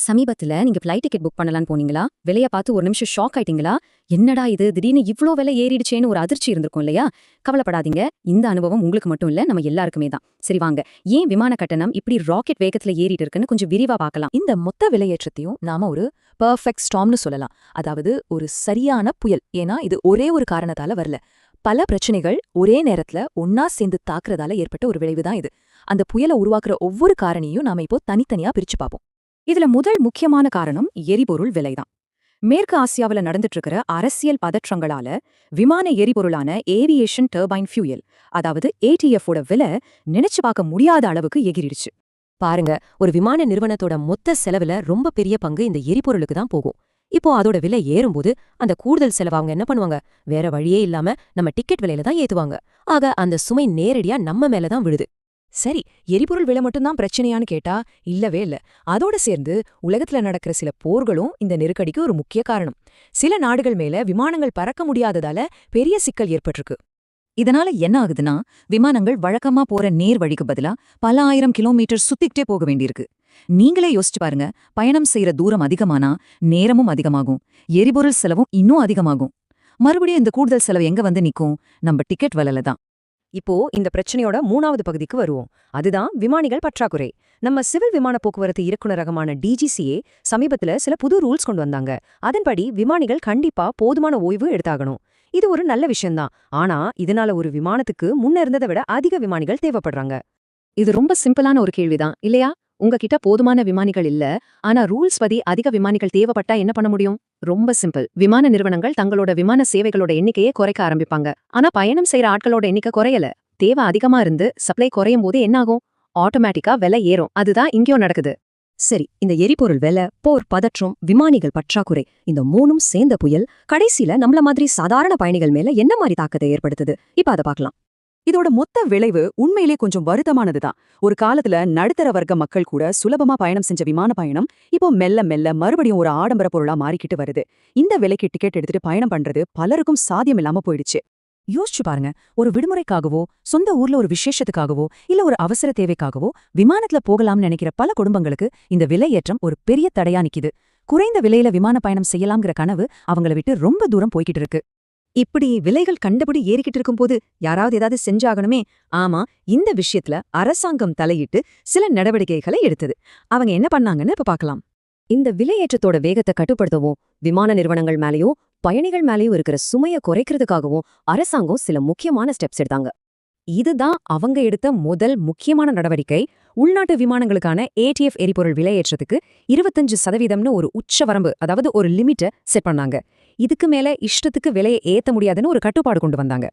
சமீபத்துல நீங்க flight ticket book பண்ணலான்னு போனீங்களா? விலைய பார்த்து ஒரு நிமிஷம் ஷாக் ஆயிட்டீங்களா? என்னடா இது திடீர்னு இவ்ளோ விலை ஏறிடுச்சேன்னு ஒரு அதிர்ச்சி இருந்திருக்கும் இல்லையா? கவலைப்படாதீங்க. இந்த அனுபவம் உங்களுக்கு மட்டும் இல்ல, நம்ம எல்லாருக்குமே தான். சரி வாங்க, ஏன் விமான கட்டணம் இப்படி ராக்கெட் வேகத்துல ஏறிட்டு இருக்குன்னு கொஞ்சம் விரிவா பார்க்கலாம். இந்த மொத்த விலையேற்றத்தையும் நாம ஒரு பெர்ஃபெக்ட் ஸ்டார்ம்னு சொல்லலாம். அதாவது ஒரு சரியான புயல். ஏன்னா இது ஒரே ஒரு காரணத்தால வரல. பல பிரச்சனைகள் ஒரே நேரத்துல ஒன்னா சேர்ந்து தாக்குறதால ஏற்பட்ட ஒரு விளைவுதான் இது. அந்த புயலை உருவாக்குற ஒவ்வொரு காரணியும் நாம இப்போ தனித்தனியா பிரிச்சு பார்ப்போம். இதுல முதல் முக்கியமான காரணம் எரிபொருள் விலைதான். மேற்கு ஆசியாவுல நடந்துட்டு இருக்கிற அரசியல் பதற்றங்களால விமான எரிபொருளான ஏவியேஷன் டர்பைன் ஃபியூயல், அதாவது ஏடிஎஃப் ஓட விலை நினைச்சு பார்க்க முடியாத அளவுக்கு எகிரிடுச்சு. பாருங்க, ஒரு விமான நிறுவனத்தோட மொத்த செலவுல ரொம்ப பெரிய பங்கு இந்த எரிபொருளுக்கு தான் போகும். இப்போ அதோட விலை ஏறும்போது அந்த கூடுதல் செலவு அவங்க என்ன பண்ணுவாங்க? வேற வழியே இல்லாம நம்ம டிக்கெட் விலையில தான் ஏத்துவாங்க. ஆக அந்த சுமை நேரடியா நம்ம மேல தான் விழுது. சரி, எரிபொருள் விலை மட்டும்தான் பிரச்சனையான்னு கேட்டா இல்லவே இல்ல. அதோட சேர்ந்து உலகத்துல நடக்கிற சில போர்களும் இந்த நெருக்கடிக்கு ஒரு முக்கிய காரணம். சில நாடுகள் மேல விமானங்கள் பறக்க முடியாததால பெரிய சிக்கல் ஏற்பட்டிருக்கு. இதனால என்ன ஆகுதுன்னா, விமானங்கள் வழக்கமா போற நேர் வழிக்கு பதிலா பல ஆயிரம் கிலோமீட்டர் சுத்திக்கிட்டே போக வேண்டியிருக்கு. நீங்களே யோசிச்சு பாருங்க, பயணம் செய்யற தூரம் அதிகமானா நேரமும் அதிகமாகும், எரிபொருள் செலவும் இன்னும் அதிகமாகும். மறுபடியும் இந்த கூடுதல் செலவு எங்க வந்து நிக்கும்? நம்ம டிக்கெட் விலையில தான். இப்போ இந்த பிரச்சனையோட மூணாவது பகுதிக்கு வருவோம். அதுதான் விமானிகள் பற்றாக்குறை. நம்ம சிவில் விமான போக்குவரத்து இயக்குநரகமான டிஜிசிஏ சமீபத்துல சில புது ரூல்ஸ் கொண்டு வந்தாங்க. அதன்படி விமானிகள் கண்டிப்பா போதுமான ஓய்வு எடுத்தாகணும். இது ஒரு நல்ல விஷயம்தான். ஆனா இதனால ஒரு விமானத்துக்கு முன்ன இருந்ததை விட அதிக விமானிகள் தேவைப்படுறாங்க. இது ரொம்ப சிம்பிளான ஒரு கேள்விதான் இல்லையா? உங்ககிட்ட போதுமான விமானிகள் இல்ல, ஆனா ரூல்ஸ் படி அதிக விமானிகள் தேவைப்பட்டா என்ன பண்ண முடியும்? ரொம்ப சிம்பிள். விமான நிறுவனங்கள் தங்களோட விமான சேவைகளோட எண்ணிக்கையை குறைக்க ஆரம்பிப்பாங்க. ஆனா பயணம் செய்யற ஆட்களோட எண்ணிக்கை குறையல. தேவை அதிகமா இருந்து சப்ளை குறையும் போது என்ன ஆகும்? ஆட்டோமேட்டிக்கா விலை ஏறும். அதுதான் இங்கேயும் நடக்குது. சரி, இந்த எரிபொருள் விலை, போர் பதற்றம், விமானிகள் பற்றாக்குறை, இந்த மூணும் சேர்ந்த புயல் கடைசியில நம்மள மாதிரி சாதாரண பயணிகள் மேல என்ன மாதிரி தாக்கத்தை ஏற்படுத்துது? இப்ப அதை பார்க்கலாம். இதோட மொத்த விளைவு உண்மையிலே கொஞ்சம் வருத்தமானதுதான். ஒரு காலத்துல நடுத்தர வர்க்க மக்கள் கூட சுலபமா பயணம் செஞ்ச விமான பயணம் இப்போ மெல்ல மெல்ல மறுபடியும் ஒரு ஆடம்பர பொருளா மாறிக்கிட்டு வருது. இந்த விலைக்கு டிக்கெட் எடுத்துட்டு பயணம் பண்றது பலருக்கும் சாத்தியம் இல்லாம போயிடுச்சு. யோசிச்சு பாருங்க, ஒரு விடுமுறைக்காகவோ சொந்த ஊர்ல ஒரு விசேஷத்துக்காகவோ இல்ல ஒரு அவசர தேவைக்காகவோ விமானத்துல போகலாம்னு நினைக்கிற பல குடும்பங்களுக்கு இந்த விலையேற்றம் ஒரு பெரிய தடையா நிக்குது. குறைந்த விலையில விமான பயணம் செய்யலாம்ங்கிற கனவு அவங்கள விட்டு ரொம்ப தூரம் போய்கிட்டு இருக்கு. இப்படி விலைகள் கண்டபடி ஏறிக்கிட்டு இருக்கும்போது யாராவது ஏதாவது செஞ்சாகணுமே. ஆமா, இந்த விஷயத்துல அரசாங்கம் தலையிட்டு சில நடவடிக்கைகளை எடுத்தது. அவங்க என்ன பண்ணாங்கன்னு இப்ப பார்க்கலாம். இந்த விலையேற்றத்தோட வேகத்தை கட்டுப்படுத்தவும் விமான நிறுவனங்கள் மேலேயும் பயணிகள் மேலேயும் இருக்கிற சுமையை குறைக்கிறதுக்காகவும் அரசாங்கம் சில முக்கியமான ஸ்டெப்ஸ் எடுத்தாங்க. இதுதான் அவங்க எடுத்த முதல் முக்கியமான நடவடிக்கை. உள்நாட்டு விமானங்களுக்கான ஏடிஎஃப் எரிபொருள் விலையேற்றத்துக்கு 25% ஒரு உச்ச வரம்பு, அதாவது ஒரு லிமிட்டை செட் பண்ணாங்க. இதுக்கு மேல இஷ்டத்துக்கு விலையை ஏத்த முடியாதுன்னு ஒரு கட்டுப்பாடு கொண்டு வந்தாங்க.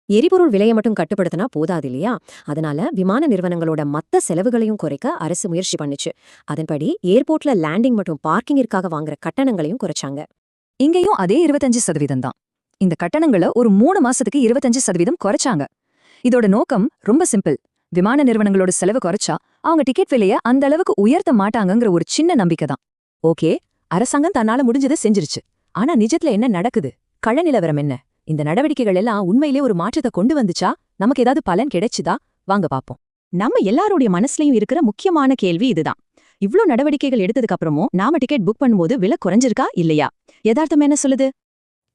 எரிபொருள் விலையை மட்டும் கட்டுப்படுத்தினா போதாது இல்லையா? அதனால விமான நிறுவனங்களோட மத்த செலவுகளையும் குறைக்க அரசு முயற்சி பண்ணுச்சு. அதன்படி ஏர்போர்ட்ல லேண்டிங் மற்றும் பார்க்கிங்கிற்காக வாங்குற கட்டணங்களையும் குறைச்சாங்க. இங்கேயும் அதே 25% தான். இந்த கட்டணங்களை ஒரு 3 மாசத்துக்கு 25% குறைச்சாங்க. இதோட நோக்கம் ரொம்ப சிம்பிள். விமான நிறுவனங்களோட செலவு குறைச்சா அவங்க டிக்கெட் விலையை அந்த அளவுக்கு உயர்த்த மாட்டாங்கங்கிற ஒரு சின்ன நம்பிக்கை தான். ஓகே, அரசாங்கம் தன்னால முடிஞ்சதை செஞ்சிருச்சு. ஆனா நிஜத்துல என்ன நடக்குது? கள நிலவரம் என்ன? இந்த நடவடிக்கைகள் எல்லாம் உண்மையிலே ஒரு மாற்றத்தை கொண்டு வந்துச்சா? நமக்கு ஏதாவது பலன் கிடைச்சுதா? வாங்க பாப்போம். நம்ம எல்லாருடைய மனசுலயும் இருக்கிற முக்கியமான கேள்வி இதுதான். இவ்ளோ நடவடிக்கைகள் எடுத்ததுக்கு அப்புறமும் நாம டிக்கெட் புக் பண்ணும்போது விலை குறைஞ்சிருக்கா இல்லையா? யதார்த்தம் என்ன சொல்லுது?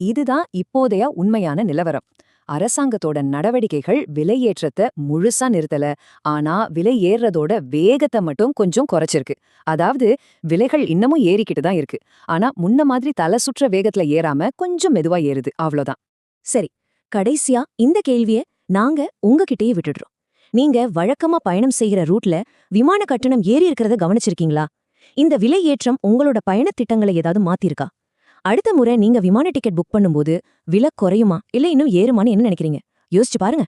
இதுதான் இப்போதைய உண்மையான நிலவரம். அரசாங்கத்தோட நடவடிக்கைகள் விலையேற்றத்தை முழுசா நிறுத்தல, ஆனா விலை ஏறுறதோட வேகத்தை மட்டும் கொஞ்சம் குறைச்சிருக்கு. அதாவது விலைகள் இன்னமும் ஏறிக்கிட்டு தான் இருக்கு. ஆனா முன்ன மாதிரி தலை சுற்ற வேகத்துல ஏறாம கொஞ்சம் மெதுவா ஏறுது, அவ்வளோதான். சரி, கடைசியா இந்த கேள்விய நாங்க உங்ககிட்டயே விட்டுடுறோம். நீங்க வழக்கமா பயணம் செய்கிற ரூட்ல விமான கட்டணம் ஏறி இருக்கிறத கவனிச்சிருக்கீங்களா? இந்த விலையேற்றம் உங்களோட பயணத் திட்டங்களை ஏதாவது மாத்திருக்கா? அடுத்த முறை நீங்க விமான டிக்கெட் புக் பண்ணும்போது விலை குறையுமா இல்ல இன்னும் ஏறுமான்னு என்ன நினைக்கிறீங்க? யோசிச்சு பாருங்க.